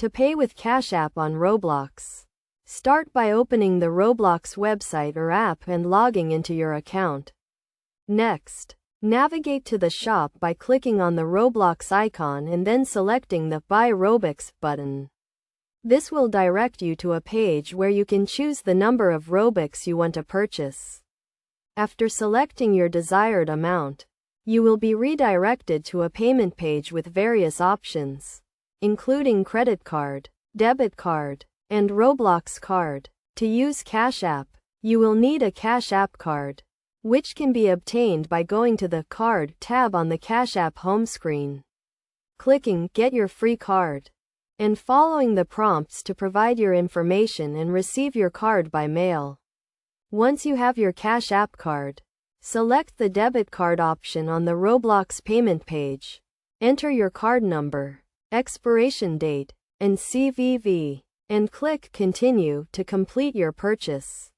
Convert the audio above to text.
To pay with Cash App on Roblox. Start by opening the Roblox website or app and logging into your account. Next, navigate to the shop by clicking on the Roblox icon and then selecting the Buy Robux button. This will direct you to a page where you can choose the number of Robux you want to purchase. After selecting your desired amount, you will be redirected to a payment page with various options, including credit card, debit card, and Roblox card. To use Cash App, you will need a Cash App card, which can be obtained by going to the Card tab on the Cash App home screen, clicking Get Your Free Card, and following the prompts to provide your information and receive your card by mail. Once you have your Cash App card, select the debit card option on the Roblox payment page. Enter your card number, expiration date, and CVV, and click Continue to complete your purchase.